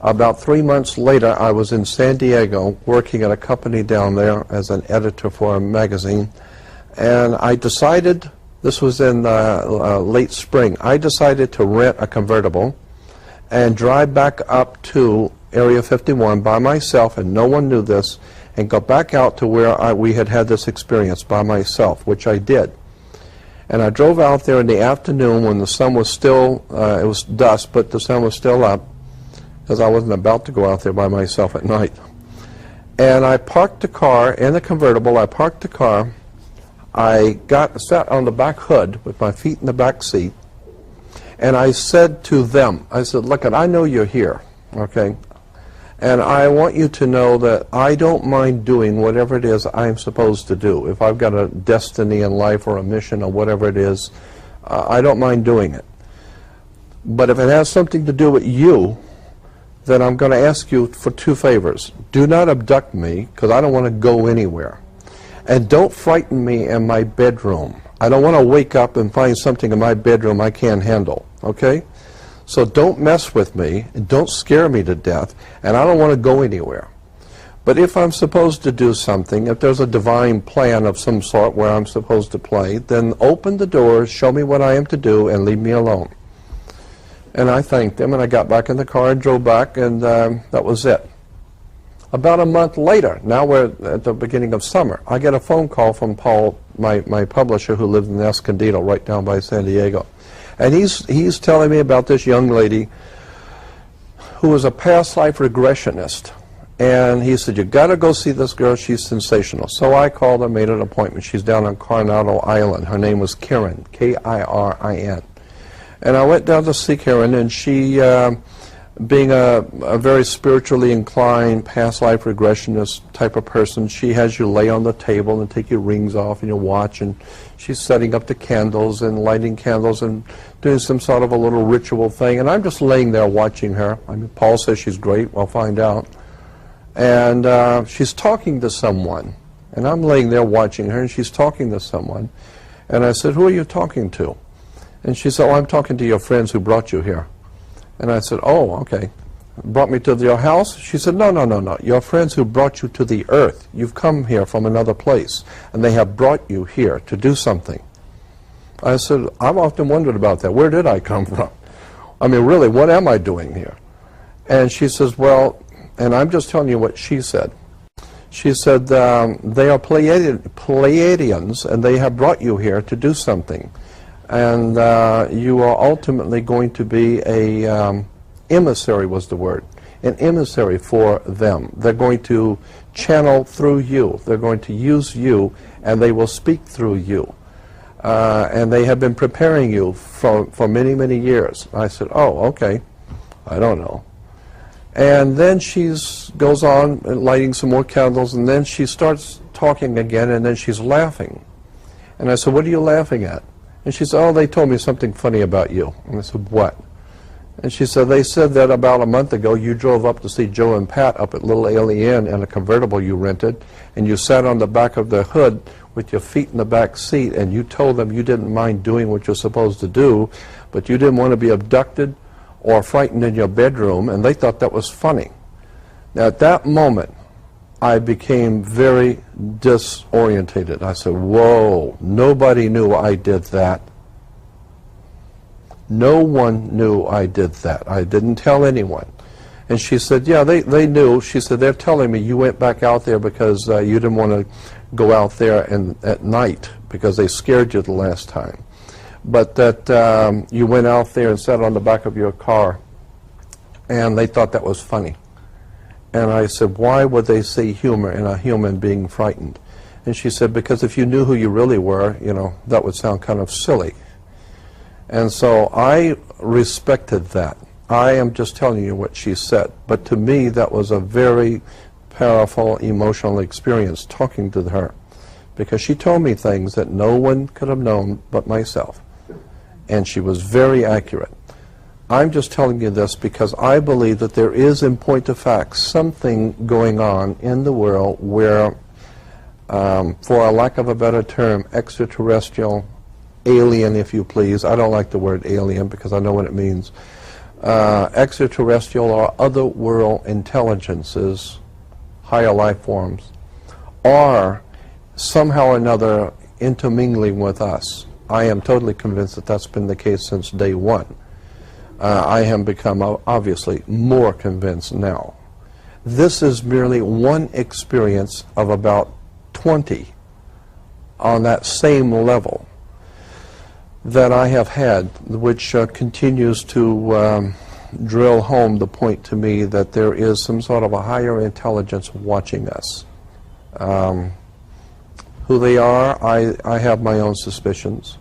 About 3 months later, I was in San Diego working at a company down there as an editor for a magazine, and I decided, this was in late spring, I decided to rent a convertible and drive back up to Area 51 by myself, and no one knew this, and go back out to where we had had this experience by myself, which I did. And I drove out there in the afternoon when the sun was still, it was dusk, but the sun was still up, because I wasn't about to go out there by myself at night. And I parked the car in the convertible. I parked the car. I sat on the back hood with my feet in the back seat, and I said to them, I said, look, I know you're here, okay? And I want you to know that I don't mind doing whatever it is I'm supposed to do. If I've got a destiny in life or a mission or whatever it is, I don't mind doing it. But if it has something to do with you, then I'm going to ask you for 2 favors. Do not abduct me, because I don't want to go anywhere. And don't frighten me in my bedroom. I don't want to wake up and find something in my bedroom I can't handle, okay? So don't mess with me, and don't scare me to death, and I don't want to go anywhere. But if I'm supposed to do something, if there's a divine plan of some sort where I'm supposed to play, then open the doors, show me what I am to do, and leave me alone. And I thanked them, and I got back in the car and drove back, and that was it. About a month later, now we're at the beginning of summer, I get a phone call from Paul, my publisher, who lives in Escondido, right down by San Diego. And he's telling me about this young lady who is a past life regressionist. And he said, you got to go see this girl. She's sensational. So I called her, made an appointment. She's down on Coronado Island. Her name was Kirin, K-I-R-I-N. And I went down to see Kirin, and she, being a very spiritually inclined, past life regressionist type of person, she has you lay on the table and take your rings off and your watch, and she's setting up the candles and lighting candles and doing some sort of a little ritual thing. And I'm just laying there watching her. I mean, Paul says she's great. We'll find out. And she's talking to someone. And I'm laying there watching her, and she's talking to someone. And I said, who are you talking to? And she said, oh, I'm talking to your friends who brought you here. And I said, oh, okay. Brought me to your house? She said, no, no, no, no. Your friends who brought you to the earth. You've come here from another place, and they have brought you here to do something. I said, I've often wondered about that. Where did I come from? I mean, really, what am I doing here? And she says, well, and I'm just telling you what she said. She said, they are Pleiadians, and they have brought you here to do something. And you are ultimately going to be a emissary, was the word, an emissary for them. They're going to channel through you. They're going to use you, and they will speak through you. And they have been preparing you for many, many years. I said, oh, okay. I don't know. And then she goes on lighting some more candles, and then she starts talking again, and then she's laughing. And I said, what are you laughing at? And she said, oh, they told me something funny about you. And I said, what? And she said, they said that about a month ago you drove up to see Joe and Pat up at Little Alien in a convertible you rented, and you sat on the back of the hood with your feet in the back seat, and you told them you didn't mind doing what you're supposed to do, but you didn't want to be abducted or frightened in your bedroom, and they thought that was funny. Now, at that moment, I became very disorientated. I said, whoa, nobody knew I did that. No one knew I did that. I didn't tell anyone. And she said, yeah, they knew. She said, they're telling me you went back out there because you didn't want to go out there at night because they scared you the last time. But that you went out there and sat on the back of your car, and they thought that was funny. And I said, why would they see humor in a human being frightened? And she said, because if you knew who you really were, you know, that would sound kind of silly. And so I respected that. I am just telling you what she said. But to me, that was a very powerful emotional experience talking to her, because she told me things that no one could have known but myself. And she was very accurate. I'm just telling you this because I believe that there is, in point of fact, something going on in the world where, for a lack of a better term, extraterrestrial, alien, if you please. I don't like the word alien because I know what it means. extraterrestrial or other world intelligences, higher life forms, are somehow or another intermingling with us. I am totally convinced that that's been the case since day one. I have become obviously more convinced now. This is merely one experience of about 20 on that same level that I have had, which continues to drill home the point to me that there is some sort of a higher intelligence watching us. Who they are, I have my own suspicions.